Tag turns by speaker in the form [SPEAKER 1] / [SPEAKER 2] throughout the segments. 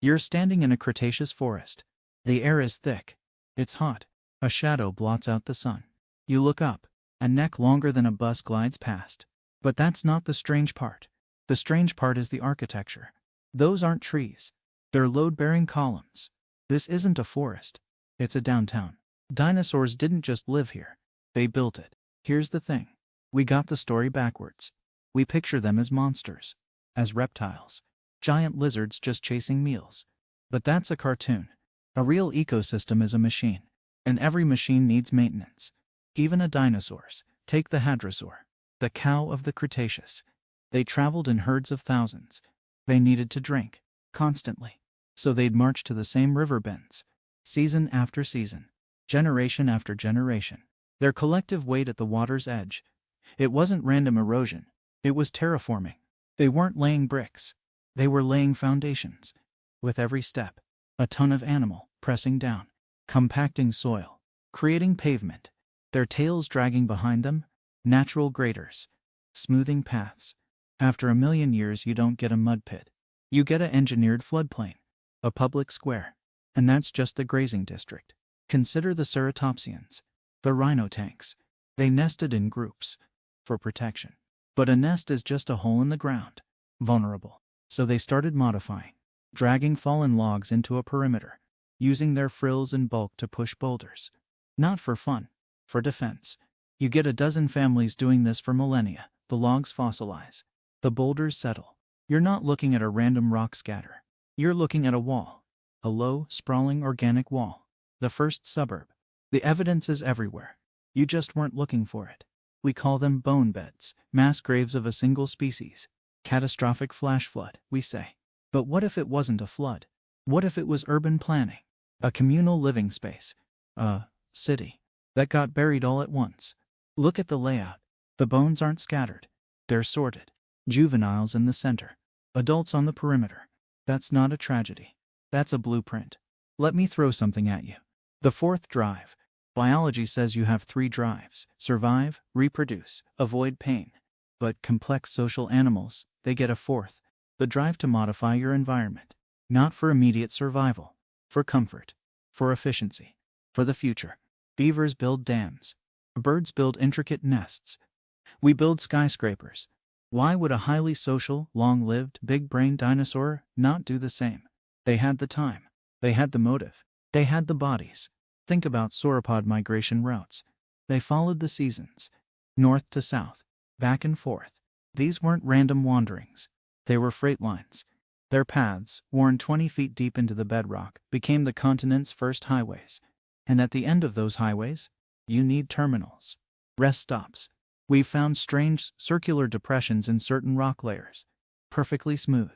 [SPEAKER 1] You're standing in a Cretaceous forest. The air is thick. It's hot. A shadow blots out the sun. You look up. A neck longer than a bus glides past. But that's not the strange part. The strange part is the architecture. Those aren't trees. They're load-bearing columns. This isn't a forest. It's a downtown. Dinosaurs didn't just live here. They built it. Here's the thing. We got the story backwards. We picture them as monsters. As reptiles. Giant lizards just chasing meals. But that's a cartoon. A real ecosystem is a machine. And every machine needs maintenance. Even a dinosaurs. Take the hadrosaur. The cow of the Cretaceous. They traveled in herds of thousands. They needed to drink. Constantly. So they'd march to the same river bends. Season after season. Generation after generation. Their collective weight at the water's edge. It wasn't random erosion. It was terraforming. They weren't laying bricks. They were laying foundations. With every step, a ton of animal pressing down, compacting soil, creating pavement. Their tails dragging behind them, natural graders, smoothing paths. After a million years you don't get a mud pit. You get an engineered floodplain, a public square. And that's just the grazing district. Consider the ceratopsians, the rhino tanks. They nested in groups for protection. But a nest is just a hole in the ground, vulnerable. So they started modifying, dragging fallen logs into a perimeter, using their frills and bulk to push boulders. Not for fun, for defense. You get a dozen families doing this for millennia. The logs fossilize. The boulders settle. You're not looking at a random rock scatter. You're looking at a wall. A low, sprawling organic wall. The first suburb. The evidence is everywhere. You just weren't looking for it. We call them bone beds, mass graves of a single species. Catastrophic flash flood, we say. But what if it wasn't a flood? What if it was urban planning? A communal living space. A city. That got buried all at once. Look at the layout. The bones aren't scattered. They're sorted. Juveniles in the center. Adults on the perimeter. That's not a tragedy. That's a blueprint. Let me throw something at you. The fourth drive. Biology says you have 3 drives: survive, reproduce, avoid pain. But complex social animals, they get a 4th. The drive to modify your environment. Not for immediate survival. For comfort. For efficiency. For the future. Beavers build dams. Birds build intricate nests. We build skyscrapers. Why would a highly social, long-lived, big-brained dinosaur not do the same? They had the time. They had the motive. They had the bodies. Think about sauropod migration routes. They followed the seasons. North to south. Back and forth. These weren't random wanderings. They were freight lines. Their paths, worn 20 feet deep into the bedrock, became the continent's first highways. And at the end of those highways, you need terminals. Rest stops. We've found strange, circular depressions in certain rock layers. Perfectly smooth.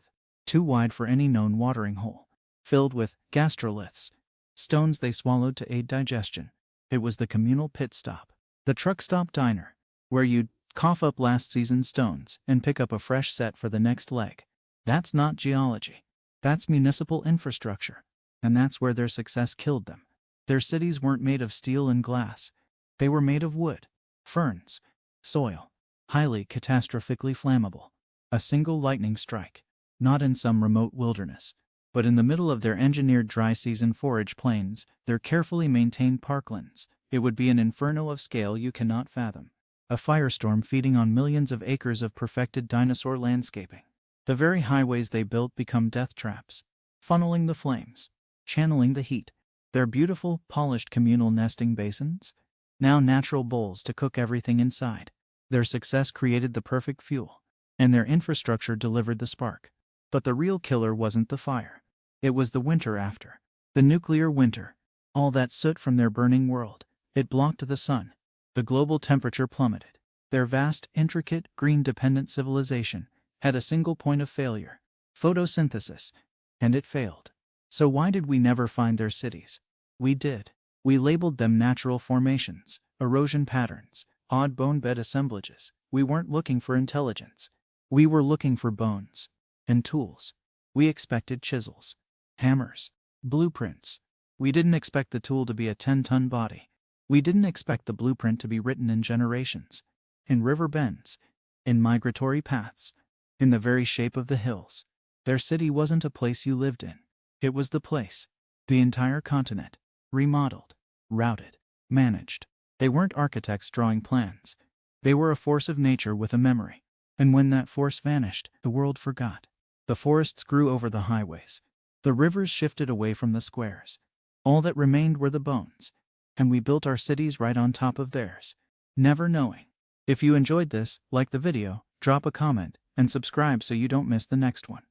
[SPEAKER 1] Too wide for any known watering hole. Filled with gastroliths. Stones they swallowed to aid digestion. It was the communal pit stop. The truck stop diner. Where you'd cough up last season's stones and pick up a fresh set for the next leg. That's not geology. That's municipal infrastructure. And that's where their success killed them. Their cities weren't made of steel and glass. They were made of wood, ferns, soil, highly catastrophically flammable. A single lightning strike, not in some remote wilderness, but in the middle of their engineered dry season forage plains, their carefully maintained parklands, it would be an inferno of scale you cannot fathom. A firestorm feeding on millions of acres of perfected dinosaur landscaping. The very highways they built become death traps, funneling the flames, channeling the heat. Their beautiful, polished communal nesting basins, now natural bowls to cook everything inside. Their success created the perfect fuel, and their infrastructure delivered the spark. But the real killer wasn't the fire. It was the winter after. The nuclear winter. All that soot from their burning world. It blocked the sun. The global temperature plummeted. Their vast, intricate, green-dependent civilization had a single point of failure. Photosynthesis. And it failed. So why did we never find their cities? We did. We labeled them natural formations, erosion patterns, odd bone bed assemblages. We weren't looking for intelligence. We were looking for bones and tools. We expected chisels, hammers, blueprints. We didn't expect the tool to be a 10-ton body. We didn't expect the blueprint to be written in generations, in river bends, in migratory paths, in the very shape of the hills. Their city wasn't a place you lived in. It was the place. The entire continent. Remodeled. Routed. Managed. They weren't architects drawing plans. They were a force of nature with a memory. And when that force vanished, the world forgot. The forests grew over the highways. The rivers shifted away from the squares. All that remained were the bones. And we built our cities right on top of theirs, never knowing. If you enjoyed this, like the video, drop a comment, and subscribe so you don't miss the next one.